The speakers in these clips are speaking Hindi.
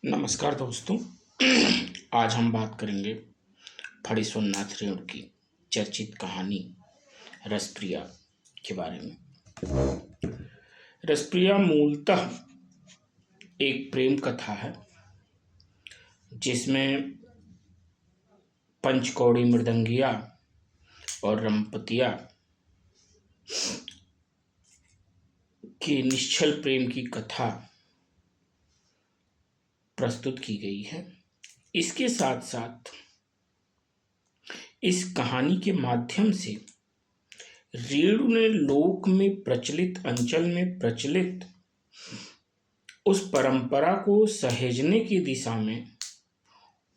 नमस्कार दोस्तों। आज हम बात करेंगे फणीश्वरनाथ रेणु की चर्चित कहानी रसप्रिया के बारे में। रसप्रिया मूलतः एक प्रेम कथा है जिसमें पंचकौड़ी मृदंगिया और रमपतिया के निश्चल प्रेम की कथा प्रस्तुत की गई है। इसके साथ साथ इस कहानी के माध्यम से रेणु ने लोक में प्रचलित, अंचल में प्रचलित उस परंपरा को सहेजने की दिशा में,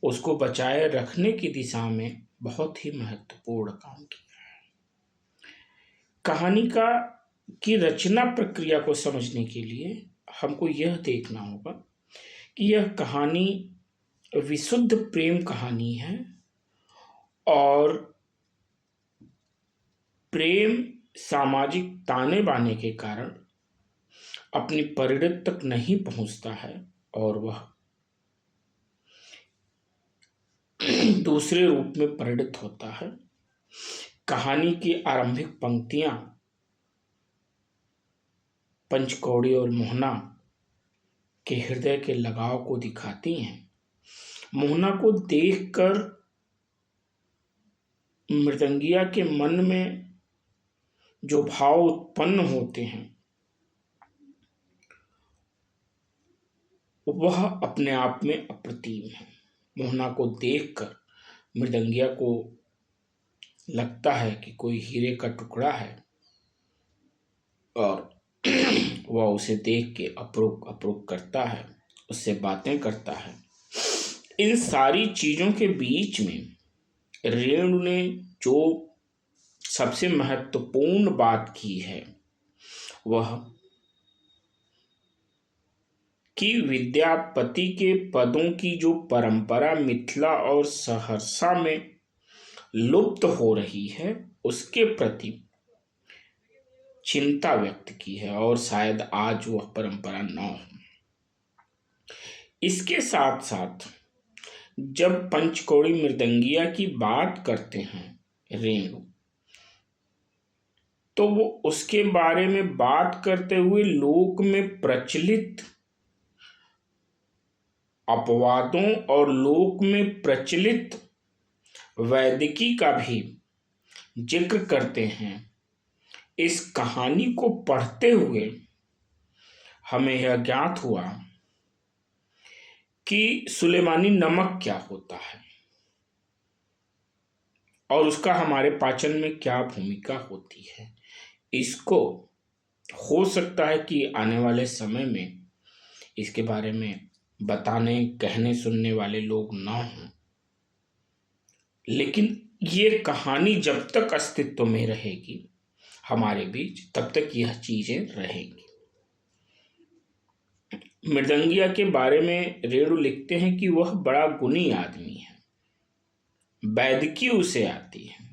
उसको बचाए रखने की दिशा में बहुत ही महत्वपूर्ण काम किया है। कहानी की रचना प्रक्रिया को समझने के लिए हमको यह देखना होगा कि यह कहानी विशुद्ध प्रेम कहानी है और प्रेम सामाजिक ताने बाने के कारण अपनी परिणति तक नहीं पहुंचता है और वह दूसरे रूप में परिणत होता है। कहानी की आरंभिक पंक्तियां पंचकौड़ी और मोहना के हृदय के लगाव को दिखाती हैं। मोहना को देखकर मृदंगिया के मन में जो भाव उत्पन्न होते हैं वह अपने आप में अप्रतिम है। मोहना को देखकर मृदंगिया को लगता है कि कोई हीरे का टुकड़ा है और वह उसे देख के अप्रूप करता है, उससे बातें करता है। इन सारी चीजों के बीच में रेणु ने जो सबसे महत्वपूर्ण बात की है वह कि विद्यापति के पदों की जो परंपरा मिथिला और सहरसा में लुप्त हो रही है उसके प्रति चिंता व्यक्त की है और शायद आज वह परंपरा न हो। इसके साथ साथ जब पंचकौड़ी मृदंगिया की बात करते हैं रेणु, तो वो उसके बारे में बात करते हुए लोक में प्रचलित अपवादों और लोक में प्रचलित वैदिकी का भी जिक्र करते हैं। इस कहानी को पढ़ते हुए हमें यह ज्ञात हुआ कि सुलेमानी नमक क्या होता है और उसका हमारे पाचन में क्या भूमिका होती है। इसको हो सकता है कि आने वाले समय में इसके बारे में बताने, कहने, सुनने वाले लोग ना हों, लेकिन ये कहानी जब तक अस्तित्व में रहेगी हमारे बीच तब तक यह चीजें रहेंगी। मृदंगिया के बारे में रेणु लिखते हैं कि वह बड़ा गुणी आदमी है, वैदिकी उसे आती है।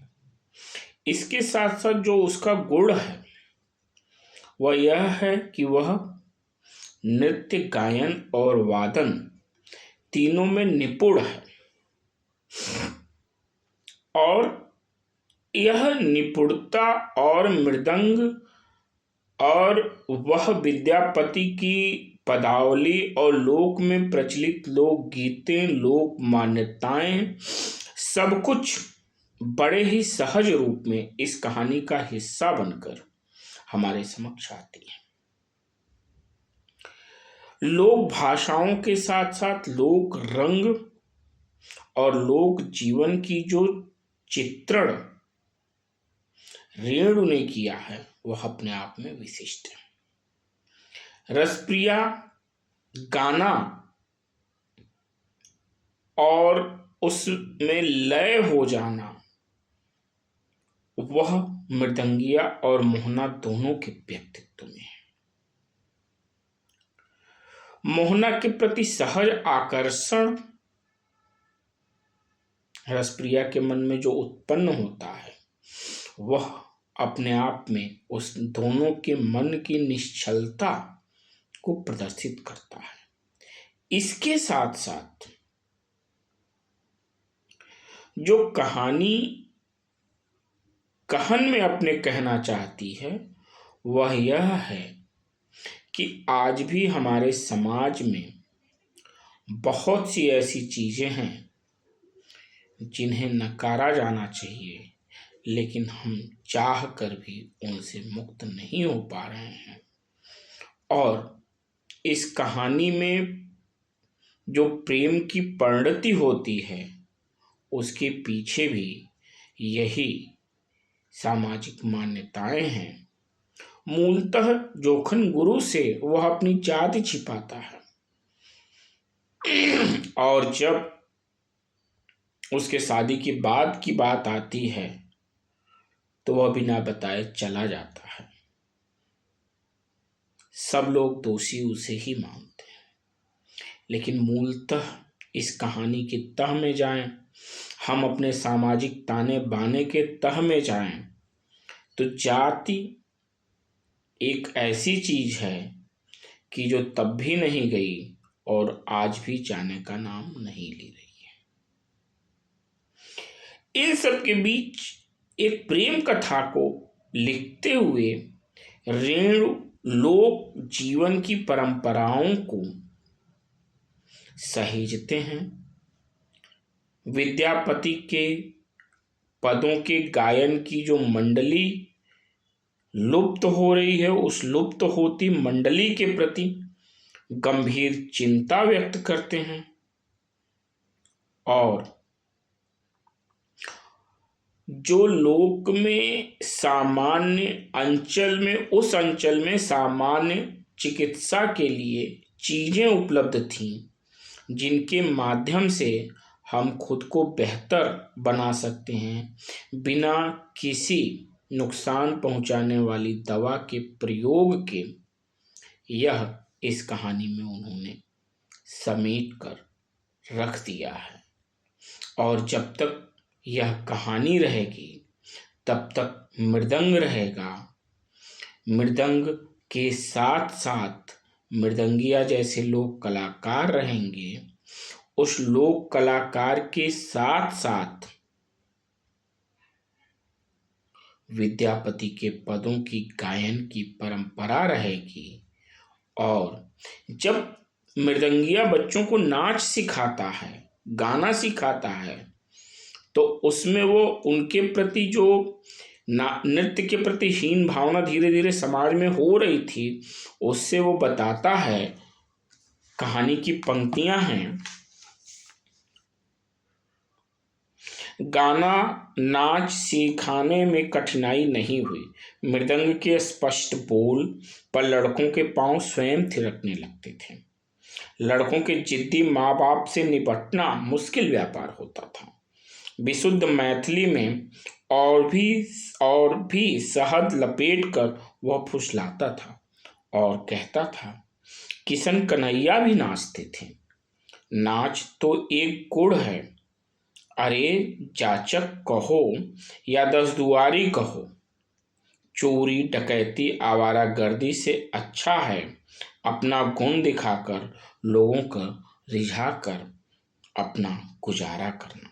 इसके साथ साथ जो उसका गुण है वह यह है कि वह नृत्य, गायन और वादन तीनों में निपुण है और यह निपुणता और मृदंग और वह विद्यापति की पदावली और लोक में प्रचलित लोक गीतें, लोक मान्यताएं, सब कुछ बड़े ही सहज रूप में इस कहानी का हिस्सा बनकर हमारे समक्ष आती है। लोक भाषाओं के साथ साथ लोक रंग और लोक जीवन की जो चित्रण रेणु ने किया है वह अपने आप में विशिष्ट है। रसप्रिया गाना और उसमें लय हो जाना वह मृदंगिया और मोहना दोनों के व्यक्तित्व में है। मोहना के प्रति सहज आकर्षण रसप्रिया के मन में जो उत्पन्न होता है वह अपने आप में उस दोनों के मन की निश्चलता को प्रदर्शित करता है। इसके साथ साथ जो कहानी कहन में अपने कहना चाहती है वह यह है कि आज भी हमारे समाज में बहुत सी ऐसी चीजें हैं जिन्हें नकारा जाना चाहिए, लेकिन हम चाह कर भी उनसे मुक्त नहीं हो पा रहे हैं। और इस कहानी में जो प्रेम की परिणति होती है उसके पीछे भी यही सामाजिक मान्यताएं हैं। मूलतः जोखन गुरु से वह अपनी जाति छिपाता है और जब उसके शादी की बाद की बात आती है तो वह बिना बताए चला जाता है। सब लोग दोषी उसे ही मानते हैं, लेकिन मूलतः इस कहानी की तह में जाएं, हम अपने सामाजिक ताने बाने के तह में जाएं, तो जाति एक ऐसी चीज है कि जो तब भी नहीं गई और आज भी जाने का नाम नहीं ले रही है। इन सब के बीच एक प्रेम कथा को लिखते हुए रेणु लोक जीवन की परंपराओं को सहेजते हैं। विद्यापति के पदों के गायन की जो मंडली लुप्त हो रही है, उस लुप्त होती मंडली के प्रति गंभीर चिंता व्यक्त करते हैं और जो लोक में सामान्य अंचल में, उस अंचल में सामान्य चिकित्सा के लिए चीजें उपलब्ध थीं, जिनके माध्यम से हम खुद को बेहतर बना सकते हैं बिना किसी नुकसान पहुंचाने वाली दवा के प्रयोग के, यह इस कहानी में उन्होंने समेट कर रख दिया है। और जब तक यह कहानी रहेगी तब तक मृदंग रहेगा। मृदंग के साथ साथ मृदंगिया जैसे लोग कलाकार रहेंगे। उस लोक कलाकार के साथ साथ विद्यापति के पदों की गायन की परंपरा रहेगी। और जब मृदंगिया बच्चों को नाच सिखाता है, गाना सिखाता है, तो उसमें वो उनके प्रति जो नृत्य के प्रति हीन भावना धीरे धीरे समाज में हो रही थी, उससे वो बताता है। कहानी की पंक्तियां हैं, गाना नाच सिखाने में कठिनाई नहीं हुई। मृदंग के स्पष्ट बोल पर लड़कों के पांव स्वयं थिरकने लगते थे। लड़कों के जिद्दी माँ बाप से निपटना मुश्किल व्यापार होता था। विशुद्ध मैथिली में और भी शहद लपेट कर वह फुसलाता था और कहता था, किशन कन्हैया भी नाचते थे। नाच तो एक गुण है, अरे जाचक कहो या 10 दुआरी कहो, चोरी डकैती आवारागर्दी से अच्छा है अपना गुण दिखाकर लोगों का रिझा कर अपना गुजारा करना।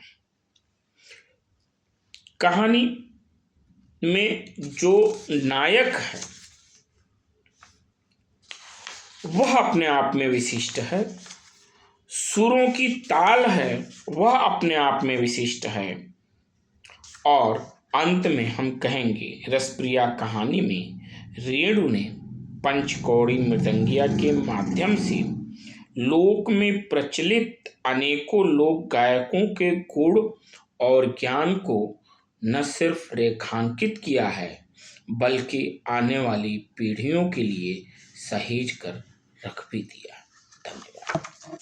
कहानी में जो नायक है वह अपने आप में विशिष्ट है, सुरों की ताल है वह अपने आप में विशिष्ट है, और अंत में हम कहेंगे रसप्रिया कहानी में रेणु ने पंचकौड़ी मृदंगिया के माध्यम से लोक में प्रचलित अनेकों लोक गायकों के गुण और ज्ञान को न सिर्फ रेखांकित किया है बल्कि आने वाली पीढ़ियों के लिए सहेज कर रख भी दिया। धन्यवाद।